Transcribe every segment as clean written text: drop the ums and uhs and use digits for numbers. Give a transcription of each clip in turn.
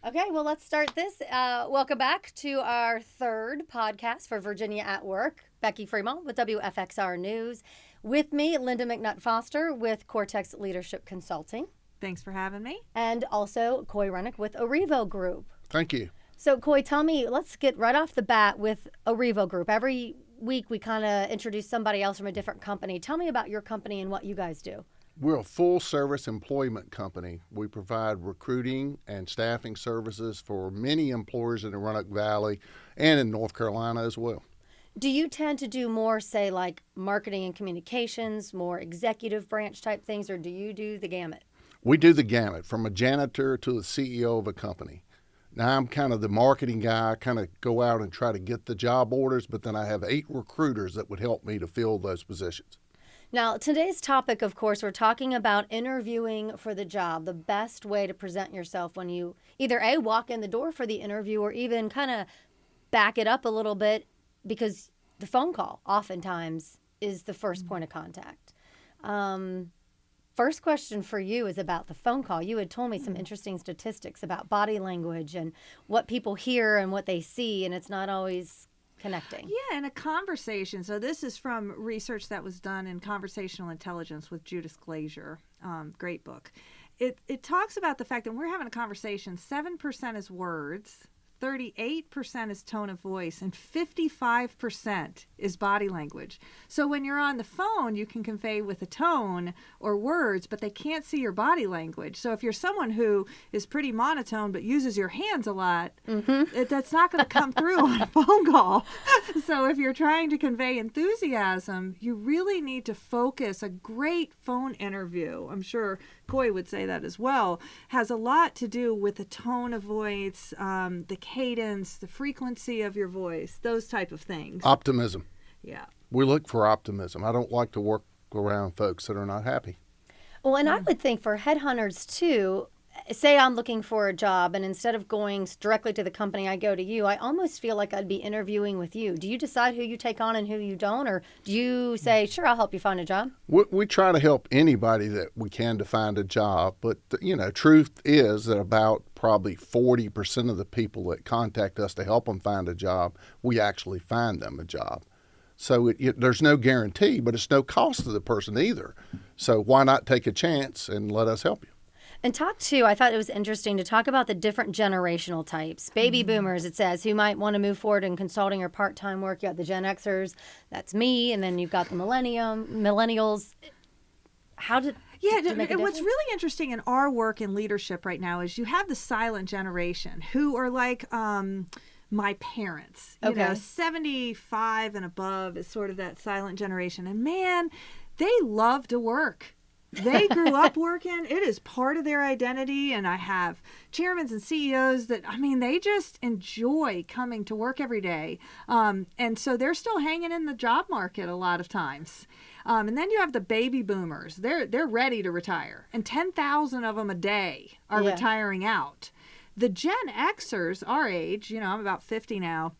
Okay, well, let's start this. Welcome back to our third podcast for Virginia at Work. Becky Freemal with WFXR News. With me, Lynda McNutt Foster with Cortex Leadership Consulting. Thanks for having me. And also Coy Renick with Arevo Group. Thank you. So, Coy, tell me, let's get right off the bat with Arevo Group. Every week we kind of introduce somebody else from a different company. Tell me about your company and what you guys do. We're a full-service employment company. We provide recruiting and staffing services for many employers in the Roanoke Valley and in North Carolina as well. Do you tend to do more, say, like marketing and communications, more executive branch type things, or do you do the gamut? We do the gamut, from a janitor to the CEO of a company. Now, I'm kind of the marketing guy. I kind of go out and try to get the job orders, but then I have 8 recruiters that would help me to fill those positions. Now, today's topic, of course, we're talking about interviewing for the job, the best way to present yourself when you either A, walk in the door for the interview, or even kind of back it up a little bit, because the phone call oftentimes is the first point of contact. First question for you is about the phone call. You had told me some interesting statistics about body language and what people hear and what they see, and it's not always connecting. Yeah, in a conversation. So this is from research that was done in conversational intelligence with Judith Glazier. Great book. It talks about the fact that when we're having a conversation, 7% is words, 38% is tone of voice, and 55% is body language. So when you're on the phone, you can convey with a tone or words, but they can't see your body language. So if you're someone who is pretty monotone but uses your hands a lot, that's not going to come through on a phone call. So if you're trying to convey enthusiasm, you really need to focus. A great phone interview, I'm sure Coy would say that as well, has a lot to do with the tone of voice, the cadence, the frequency of your voice, those type of things. Optimism. Yeah. We look for optimism. I don't like to work around folks that are not happy. Well, and I would think for headhunters too, say I'm looking for a job and instead of going directly to the company, I go to you, I almost feel like I'd be interviewing with you. Do you decide who you take on and who you don't? Or do you say, sure, I'll help you find a job? We try to help anybody that we can to find a job. But, truth is that about probably 40% of the people that contact us to help them find a job, we actually find them a job. So there's no guarantee, but it's no cost to the person either. So why not take a chance and let us help you? And I thought it was interesting to talk about the different generational types. Baby boomers, it says, who might want to move forward in consulting or part-time work. You got the Gen Xers, that's me, and then you've got the millennials. What's really interesting in our work in leadership right now is you have the silent generation who are like my parents. You know, 75 and above is sort of that silent generation. And man, they love to work. They grew up working. It is part of their identity. And I have chairmen and CEOs that, they just enjoy coming to work every day. And so they're still hanging in the job market a lot of times. And then you have the baby boomers. They're ready to retire. And 10,000 of them a day are retiring out. The Gen Xers, our age, I'm about 50 now,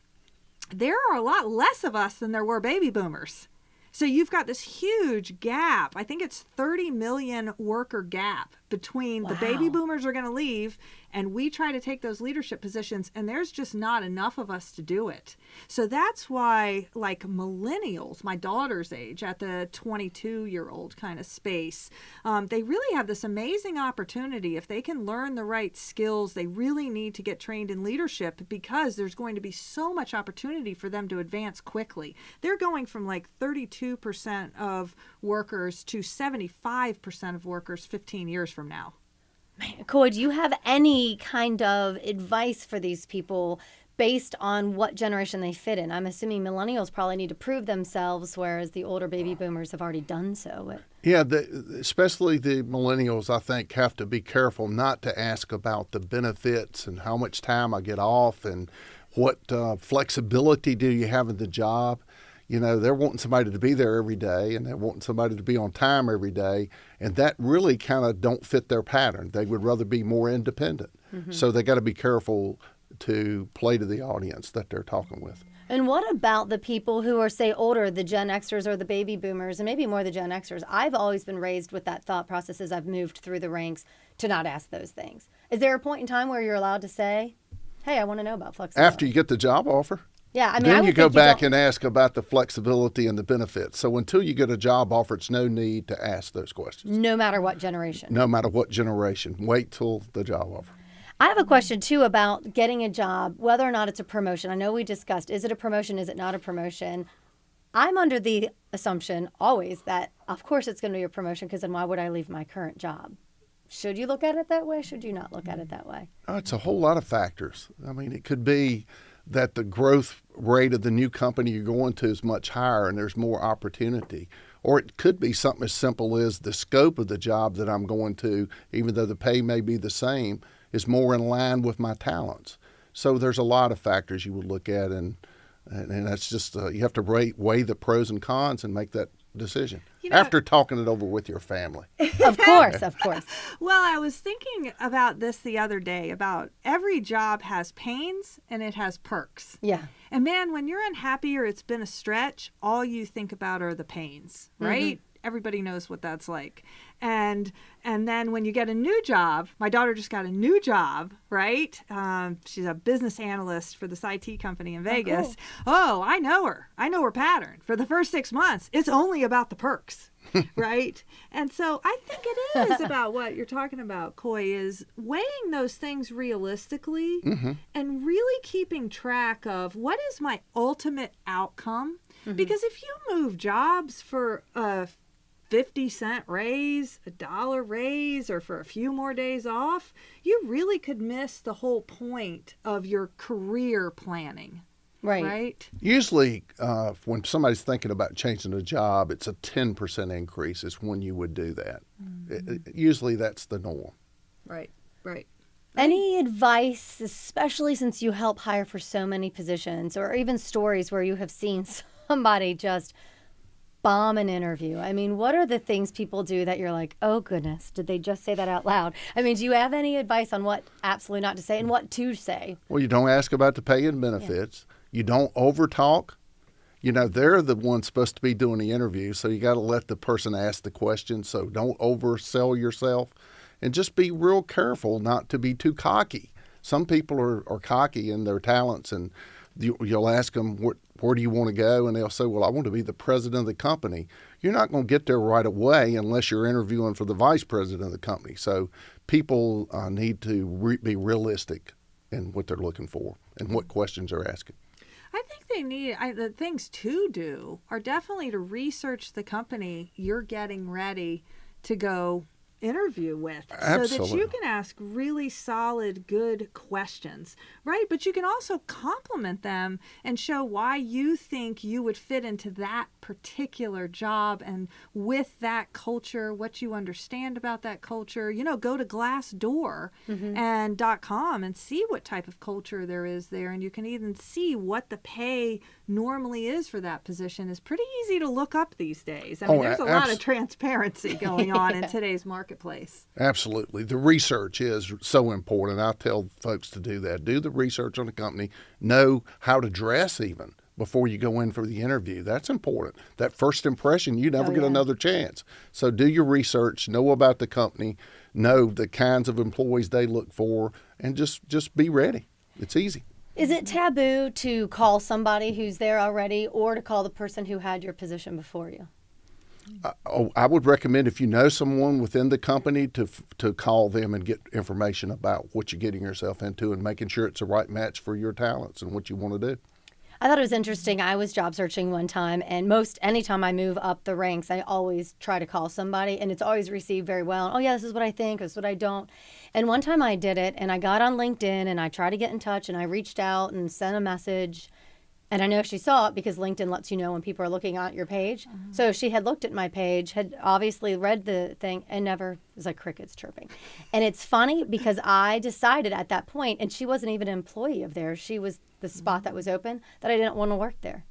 there are a lot less of us than there were baby boomers. So you've got this huge gap. I think it's 30 million worker gap between the baby boomers are going to leave and we try to take those leadership positions, and there's just not enough of us to do it. So that's why, like millennials, my daughter's age, at the 22-year-old kind of space, they really have this amazing opportunity. If they can learn the right skills, they really need to get trained in leadership because there's going to be so much opportunity for them to advance quickly. They're going from like 32% of workers to 75% of workers 15 years from now. Coy, do you have any kind of advice for these people based on what generation they fit in? I'm assuming millennials probably need to prove themselves, whereas the older baby boomers have already done so. Yeah, especially the millennials, I think, have to be careful not to ask about the benefits and how much time I get off and what flexibility do you have in the job. They're wanting somebody to be there every day, and they're wanting somebody to be on time every day, and that really kind of don't fit their pattern. They would rather be more independent. Mm-hmm. So they got to be careful to play to the audience that they're talking with. And what about the people who are, say, older, the Gen Xers or the baby boomers, and maybe more the Gen Xers? I've always been raised with that thought process as I've moved through the ranks to not ask those things. Is there a point in time where you're allowed to say, hey, I want to know about flexibility? After you get the job offer. Yeah, I mean, then you go back and ask about the flexibility and the benefits. So until you get a job offer, it's no need to ask those questions. No matter what generation. No matter what generation. Wait till the job offer. I have a question, too, about getting a job, whether or not it's a promotion. I know we discussed, is it a promotion, is it not a promotion? I'm under the assumption always that, of course, it's going to be a promotion, because then why would I leave my current job? Should you look at it that way? Should you not look at it that way? It's a whole lot of factors. I mean, it could be that the growth rate of the new company you're going to is much higher and there's more opportunity. Or it could be something as simple as the scope of the job that I'm going to, even though the pay may be the same, is more in line with my talents. So there's a lot of factors you would look at, and that's just, you have to weigh the pros and cons and make that decision after talking it over with your family. Of course, of course. Well, I was thinking about this the other day, about every job has pains and it has perks. Yeah. And man, when you're unhappy or it's been a stretch, all you think about are the pains, right? Mm-hmm. Everybody knows what that's like. And then when you get a new job, my daughter just got a new job, right? She's a business analyst for this IT company in Vegas. Cool. Oh, I know her. I know her pattern. For the first 6 months, it's only about the perks, right? And so I think it is about what you're talking about, Coy, is weighing those things realistically and really keeping track of what is my ultimate outcome. Because if you move jobs for a 50-cent raise, $1 raise, or for a few more days off, you really could miss the whole point of your career planning. Right? Usually, when somebody's thinking about changing a job, it's a 10% increase is when you would do that. Usually that's the norm. Right. Any advice, especially since you help hire for so many positions, or even stories where you have seen somebody just bomb an interview? I mean, what are the things people do that you're like, oh goodness, did they just say that out loud? I mean, do you have any advice on what absolutely not to say and what to say? Well, you don't ask about the pay and benefits. Yeah. You don't overtalk. You know, they're the ones supposed to be doing the interview, so you got to let the person ask the question. So don't oversell yourself, and just be real careful not to be too cocky. Some people are cocky in their talents, and you'll ask them, where do you want to go? And they'll say, well, I want to be the president of the company. You're not going to get there right away unless you're interviewing for the vice president of the company. So people need to be realistic in what they're looking for and what questions they're asking. I think they need, the things to do are definitely to research the company you're getting ready to go interview with. Absolutely. So that you can ask really solid, good questions, right? But you can also compliment them and show why you think you would fit into that particular job and with that culture, what you understand about that culture. You know, go to Glassdoor and .com and see what type of culture there is there, and you can even see what the pay normally is for that position. Is pretty easy to look up these days. I mean, there's a lot of transparency going on in today's marketplace. Absolutely. The research is so important. I tell folks to do that. Do the research on the company. Know how to dress even before you go in for the interview. That's important. That first impression, you never get another chance. So do your research, know about the company, know the kinds of employees they look for, and just be ready. It's easy. Is it taboo to call somebody who's there already or to call the person who had your position before you? I would recommend, if you know someone within the company, to call them and get information about what you're getting yourself into and making sure it's the right match for your talents and what you want to do. I thought it was interesting. I was job searching one time, and anytime I move up the ranks, I always try to call somebody, and it's always received very well. Oh yeah, this is what I think, this is what I don't. And one time I did it, and I got on LinkedIn, and I tried to get in touch, and I reached out and sent a message. And I know she saw it because LinkedIn lets you know when people are looking at your page. So she had looked at my page, had obviously read the thing, and never, it was like crickets chirping. And it's funny because I decided at that point, and she wasn't even an employee of theirs, she was the spot that was open, that I didn't want to work there.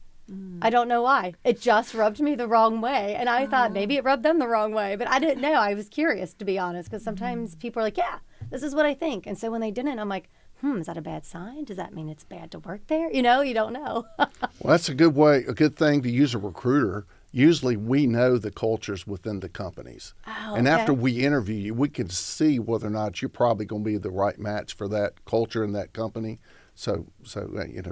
I don't know why. It just rubbed me the wrong way. And I thought maybe it rubbed them the wrong way, but I didn't know. I was curious, to be honest, because sometimes people are like, yeah, this is what I think. And so when they didn't, I'm like, is that a bad sign? Does that mean it's bad to work there? You know, you don't know. Well, that's a good thing to use a recruiter. Usually we know the cultures within the companies. Oh, and okay. after we interview you, we can see whether or not you're probably going to be the right match for that culture in that company. So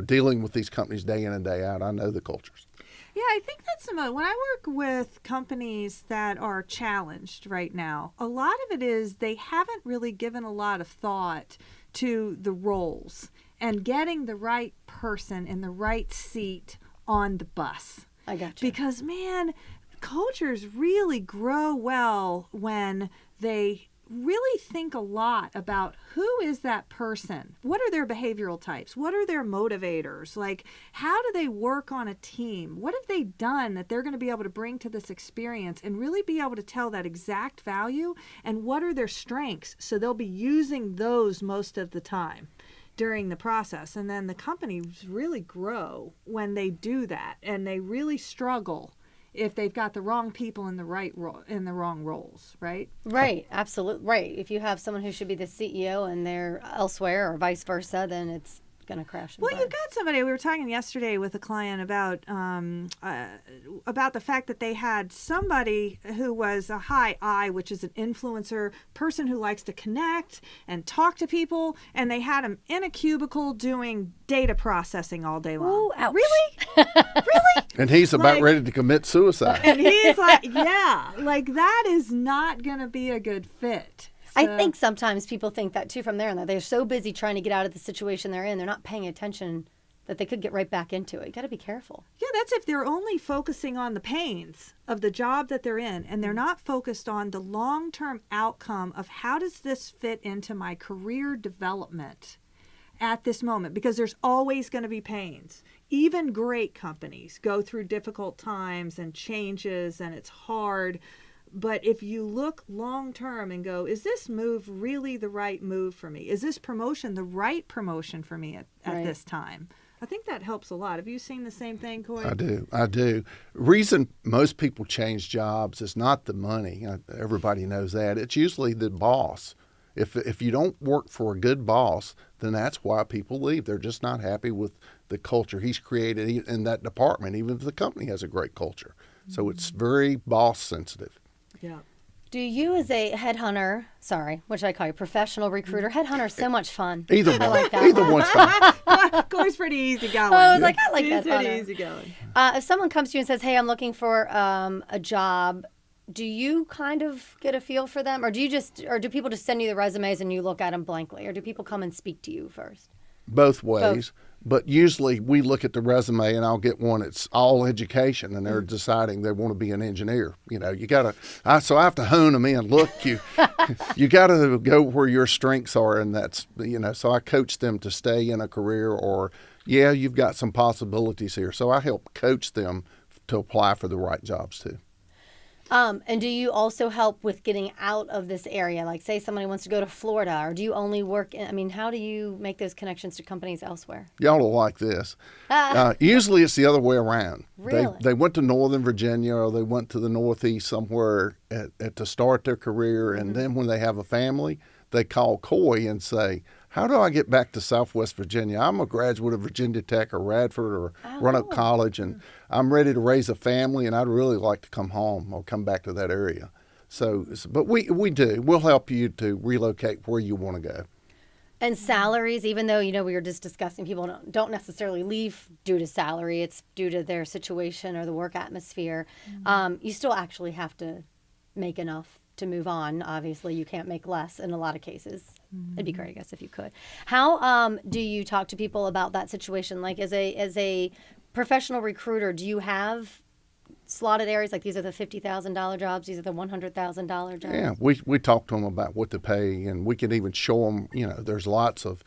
dealing with these companies day in and day out, I know the cultures. Yeah, I think that's when I work with companies that are challenged right now, a lot of it is they haven't really given a lot of thought to the roles and getting the right person in the right seat on the bus. I got you. Because, man, cultures really grow well when they really think a lot about who is that person? What are their behavioral types? What are their motivators? Like, how do they work on a team? What have they done that they're going to be able to bring to this experience and really be able to tell that exact value? And what are their strengths? So they'll be using those most of the time during the process. And then the companies really grow when they do that, and they really struggle if they've got the wrong people in the wrong roles, right? Right, absolutely. Right. If you have someone who should be the CEO and they're elsewhere or vice versa, then it's going to crash. Well, you've got somebody. We were talking yesterday with a client about the fact that they had somebody who was a high I, which is an influencer, person who likes to connect and talk to people, and they had him in a cubicle doing data processing all day long. Ooh, ouch. Really? Really? And he's about ready to commit suicide. And he's like, yeah, like that is not going to be a good fit. I think sometimes people think that too from there, and that they're so busy trying to get out of the situation they're in, they're not paying attention that they could get right back into it. You got to be careful. Yeah, that's if they're only focusing on the pains of the job that they're in, and they're not focused on the long-term outcome of how does this fit into my career development at this moment, because there's always going to be pains. Even great companies go through difficult times and changes, and it's hard. But if you look long term and go, is this move really the right move for me? Is this promotion the right promotion for me at this time? I think that helps a lot. Have you seen the same thing, Coy? I do. Reason most people change jobs is not the money. Everybody knows that. It's usually the boss. If you don't work for a good boss, then that's why people leave. They're just not happy with the culture he's created in that department, even if the company has a great culture. So it's very boss sensitive. Yeah. Do you, as a headhunter, what should I call you, professional recruiter? Headhunter is so much fun. Either one. I like that Either one. one's fine. Coy's pretty easy going. I was like, I like He's headhunter. pretty easy going. If someone comes to you and says, hey, I'm looking for a job, do you kind of get a feel for them? Or do people just send you the resumes and you look at them blankly? Or do people come and speak to you first? Both ways. But usually we look at the resume and I'll get one that's all education, and they're deciding they want to be an engineer. You got to, so I have to hone them in. Look, you got to go where your strengths are, and that's, so I coach them to stay in a career, or, you've got some possibilities here. So I help coach them to apply for the right jobs too. And do you also help with getting out of this area? Like, say somebody wants to go to Florida, or do you only work how do you make those connections to companies elsewhere? Y'all will like this. Usually it's the other way around. Really? They went to Northern Virginia, or they went to the Northeast somewhere to start their career, and then when they have a family, they call Coy and say, how do I get back to Southwest Virginia? I'm a graduate of Virginia Tech or Radford or Roanoke College, and I'm ready to raise a family, and I'd really like to come home or come back to that area. But we do. We'll help you to relocate where you want to go. And salaries, even though, we were just discussing people don't necessarily leave due to salary, it's due to their situation or the work atmosphere. You still actually have to make enough to move on. Obviously, you can't make less in a lot of cases. It'd be great, I guess, if you could. How do you talk to people about that situation? Like, as a professional recruiter, do you have slotted areas, like these are the $50,000 jobs, these are the $100,000 jobs? Yeah, we talk to them about what to pay, and we can even show them, there's lots of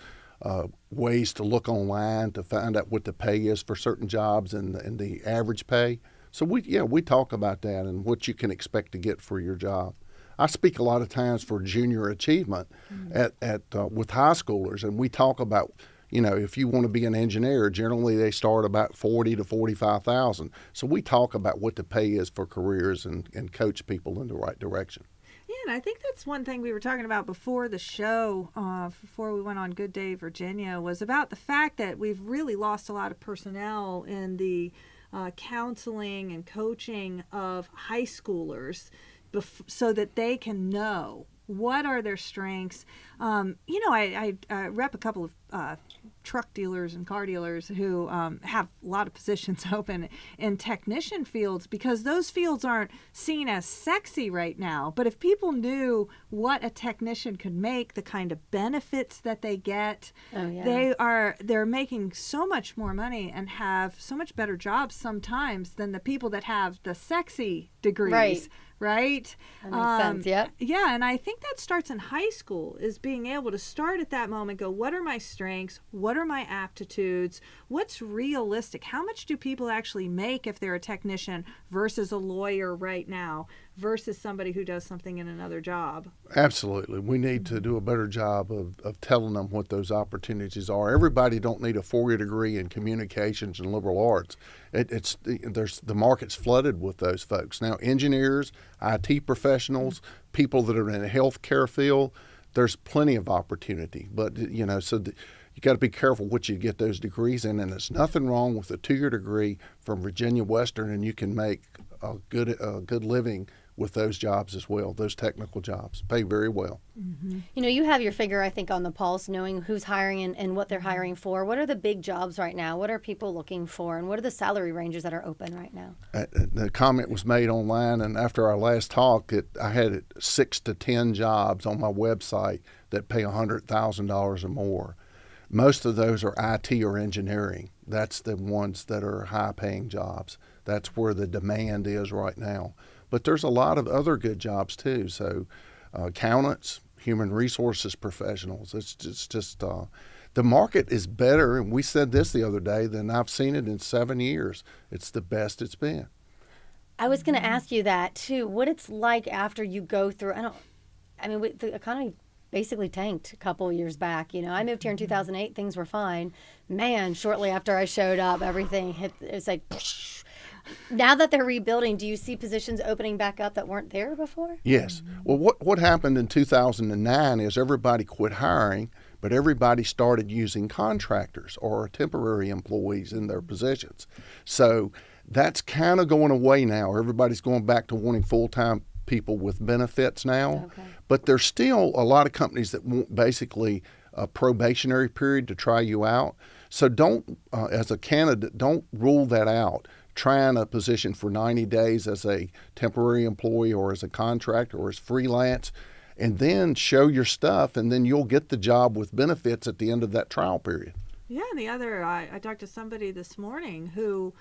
ways to look online to find out what the pay is for certain jobs and the average pay. So we talk about that and what you can expect to get for your job. I speak a lot of times for junior achievement with high schoolers, and we talk about, if you want to be an engineer, generally they start about $40,000 to $45,000. So we talk about what the pay is for careers and coach people in the right direction. Yeah, I think that's one thing we were talking about before the show, before we went on Good Day Virginia, was about the fact that we've really lost a lot of personnel in the counseling and coaching of high schoolers so that they can know what are their strengths. I rep a couple of truck dealers and car dealers who have a lot of positions open in technician fields because those fields aren't seen as sexy right now. But if people knew what a technician could make, the kind of benefits that they get, they're making so much more money and have so much better jobs sometimes than the people that have the sexy degrees. Right? That makes sense, yep. Yeah, and I think that starts in high school, is being able to start at that moment, go, what are my strengths? What are my aptitudes? What's realistic? How much do people actually make if they're a technician versus a lawyer right now versus somebody who does something in another job? Absolutely. We need to do a better job of telling them what those opportunities are. Everybody don't need a 4-year degree in communications and liberal arts. The market's flooded with those folks. Now, engineers, IT professionals, people that are in the healthcare field, there's plenty of opportunity. But, you got to be careful what you get those degrees in. And there's nothing wrong with a 2-year degree from Virginia Western, and you can make a good living with those jobs as well. Those technical jobs pay very well. Mm-hmm. You have your finger, I think, on the pulse, knowing who's hiring and what they're hiring for. What are the big jobs right now? What are people looking for? And what are the salary ranges that are open right now? The comment was made online, and after our last talk, I had 6 to 10 jobs on my website that pay $100,000 or more. Most of those are IT or engineering. That's the ones that are high-paying jobs. That's where the demand is right now. But there's a lot of other good jobs too. So accountants, human resources professionals. It's just the market is better, and we said this the other day, than I've seen it in 7 years. It's the best it's been. I was going to ask you that too. What it's like after you go through. The economy basically tanked a couple of years back. I moved here in 2008. Things were fine. Man, shortly after I showed up, everything hit. It's like. Now that they're rebuilding, do you see positions opening back up that weren't there before? Yes. Well, what happened in 2009 is everybody quit hiring, but everybody started using contractors or temporary employees in their positions. So that's kind of going away now. Everybody's going back to wanting full-time people with benefits now. Okay. But there's still a lot of companies that want basically a probationary period to try you out. So don't, as a candidate, don't rule that out. Trying a position for 90 days as a temporary employee or as a contractor or as freelance, and then show your stuff, and then you'll get the job with benefits at the end of that trial period. Yeah, I talked to somebody this morning who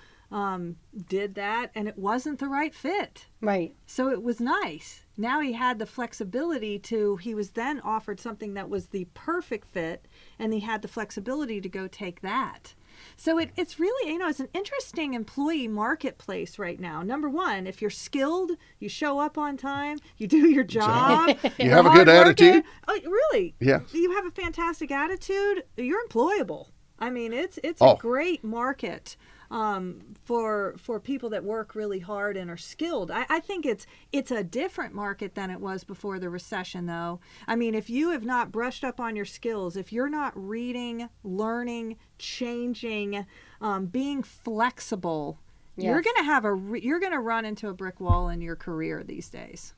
did that, and it wasn't the right fit. Right. So it was nice. Now he had the flexibility he was then offered something that was the perfect fit, and he had the flexibility to go take that. So it's really, it's an interesting employee marketplace right now. Number one, if you're skilled, you show up on time, you do your job. You have a good attitude. Oh, really? Yeah. You have a fantastic attitude, you're employable. It's a great market for people that work really hard and are skilled. I think it's a different market than it was before the recession, though. If you have not brushed up on your skills, if you're not reading, learning, changing, being flexible, yes, you're gonna run into a brick wall in your career these days.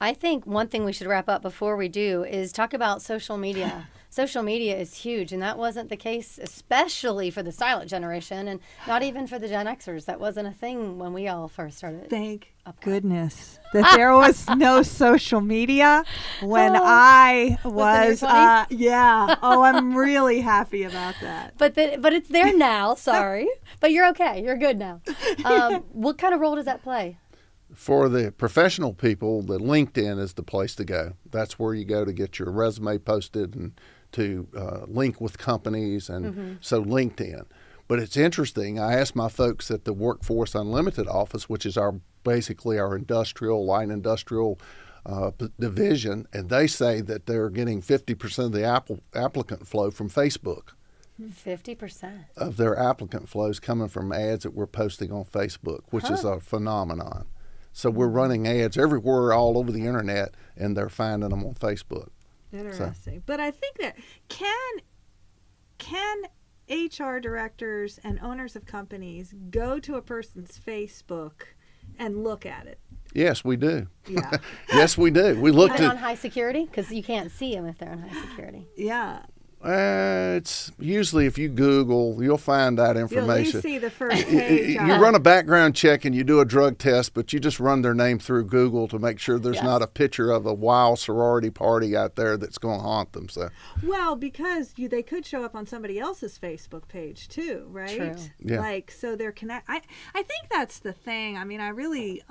I think one thing we should wrap up before we do is talk about social media. Social media is huge, and that wasn't the case, especially for the silent generation, and not even for the Gen Xers. That wasn't a thing when we all first started. Thank goodness that there was no social media when I was. I'm really happy about that. But it's there now. Sorry, but you're okay. You're good now. What kind of role does that play? For the professional people, the LinkedIn is the place to go. That's where you go to get your resume posted and to link with companies, and so LinkedIn. But it's interesting. I asked my folks at the Workforce Unlimited office, which is basically our light industrial division, and they say that they're getting 50% of the applicant flow from Facebook. 50% of their applicant flows coming from ads that we're posting on Facebook, which is a phenomenon. So we're running ads everywhere all over the internet, and they're finding them on Facebook. Interesting. But I think that can HR directors and owners of companies go to a person's Facebook and look at it? Yes, we do. Yeah. Yes, we do. We looked on at. high security, because you can't see them if they're on high security. Yeah. It's usually if you Google, you'll find that You'll information. at least see the first page. You run a background check and you do a drug test, but you just run their name through Google to make sure there's not a picture of a wild sorority party out there that's going to haunt them. So, well, because they could show up on somebody else's Facebook page too, right? True. Yeah. Like, so they're I think that's the thing. I mean, I really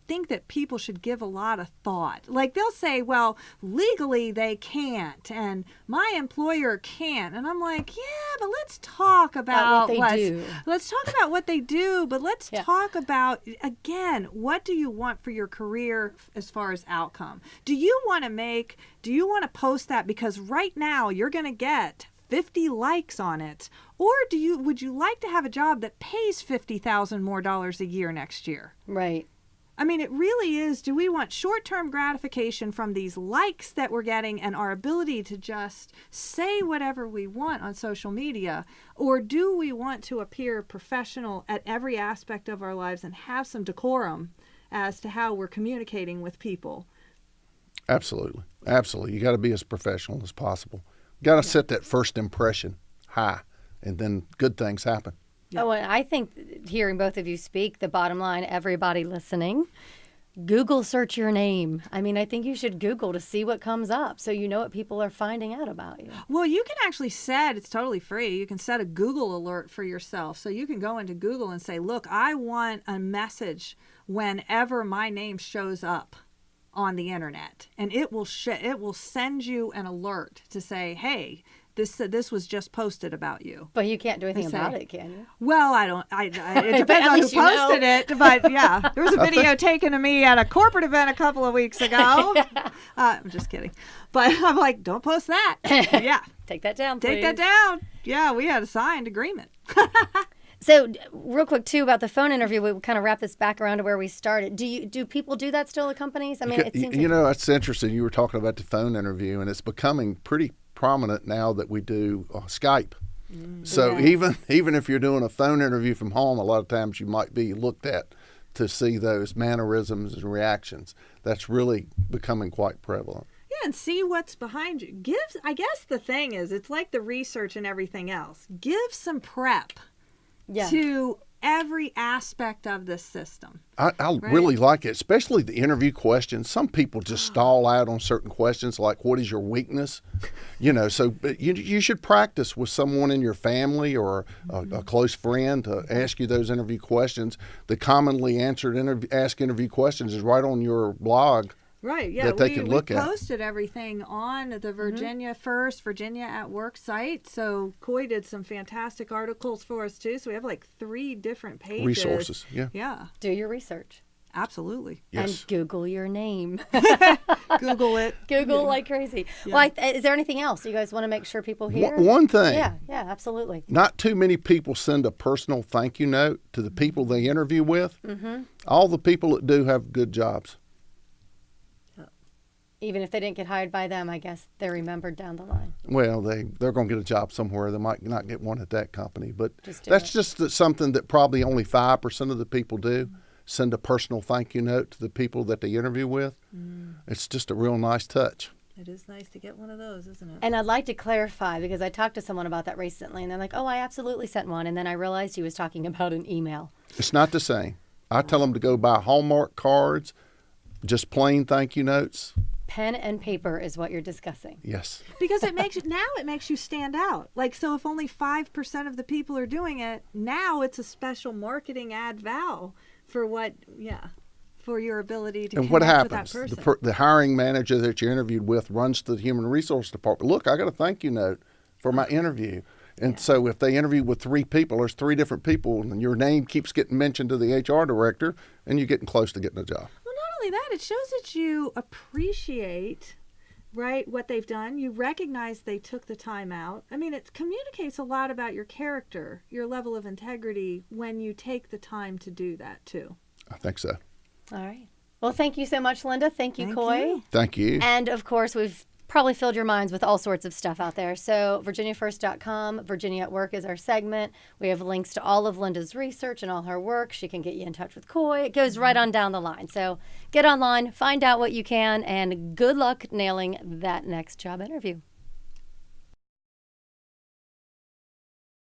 think that people should give a lot of thought. Like, they'll say, well, legally they can't, and my employer can't. And I'm like, yeah, but let's talk about what they do. Let's talk about what they do, but let's talk about, again, what do you want for your career as far as outcome? Do you want to post that because right now you're going to get 50 likes on it? Or would you like to have a job that pays $50,000 more a year next year? Right. I mean, it really is, do we want short-term gratification from these likes that we're getting and our ability to just say whatever we want on social media? Or do we want to appear professional at every aspect of our lives and have some decorum as to how we're communicating with people? absolutely. Absolutely. You got to be as professional as possible. You got to set that first impression high, and then good things happen. Yeah. Oh, and I think hearing both of you speak, the bottom line, everybody listening, Google search your name. I mean, I think you should Google to see what comes up so you know what people are finding out about you. Well, you can actually set, it's totally free, you can set a Google alert for yourself. So you can go into Google and say, look, I want a message whenever my name shows up on the internet. And it will send you an alert to say, hey, this was just posted about you. But you can't do anything about it, can you? Well, it depends on who posted it. But yeah, there was a video taken of me at a corporate event a couple of weeks ago. I'm just kidding. But I'm like, don't post that. Yeah. Take that down, please. Take that down. Yeah, we had a signed agreement. So real quick, too, about the phone interview, we kind of wrap this back around to where we started. Do people do that still at companies? I mean, it seems it's interesting. You were talking about the phone interview, and it's becoming pretty prominent now that we do Skype. So yes. even if you're doing a phone interview from home, a lot of times you might be looked at to see those mannerisms and reactions. That's really becoming quite prevalent. Yeah, and see what's behind you. I guess the thing is, it's like the research and everything else. Give some prep to every aspect of this system. I really like it, especially the interview questions. Some people just stall out on certain questions, like what is your weakness? So you should practice with someone in your family or a close friend to ask you those interview questions. The commonly answered ask interview questions is right on your blog. Right, yeah. That they can look at. We posted everything on the Virginia at Work site. So Coy did some fantastic articles for us too. So we have like 3 different pages. Resources, yeah. Yeah. do your research. Absolutely. Yes. And Google your name. Google it. Google like crazy. Yeah. Well, is there anything else you guys want to make sure people hear? One thing. Yeah, absolutely. Not too many people send a personal thank you note to the people they interview with. Mm-hmm. All the people that do have good jobs. Even if they didn't get hired by them, I guess they're remembered down the line. Well, they're going to get a job somewhere. They might not get one at that company. But that's just something that probably only 5% of the people do. Send a personal thank you note to the people that they interview with. It's just a real nice touch. It is nice to get one of those, isn't it? And I'd like to clarify, because I talked to someone about that recently, and they're like, oh, I absolutely sent one. And then I realized he was talking about an email. It's not the same. I tell them to go buy Hallmark cards, just plain thank you notes. Pen and paper is what you're discussing. Yes. Because it makes you stand out. Like, so if only 5% of the people are doing it, now it's a special marketing ad val for for your ability to connect with that person. And what happens? The hiring manager that you interviewed with runs to the human resource department. Look, I got a thank you note for my interview. And so if they interview with 3 people, there's 3 different people, and your name keeps getting mentioned to the HR director, and you're getting close to getting a job. That it shows that you appreciate what they've done. You recognize they took the time out. I mean, it communicates a lot about your character, your level of integrity, when you take the time to do that too. I think so. All right. Well, thank you so much, Lynda. Thank you, Coy. Thank you. And of course, we've probably filled your minds with all sorts of stuff out there. So virginiafirst.com, Virginia at Work is our segment. We have links to all of Lynda's research and all her work. She can get you in touch with Coy. It goes right on down the line. So get online, find out what you can, and good luck nailing that next job interview.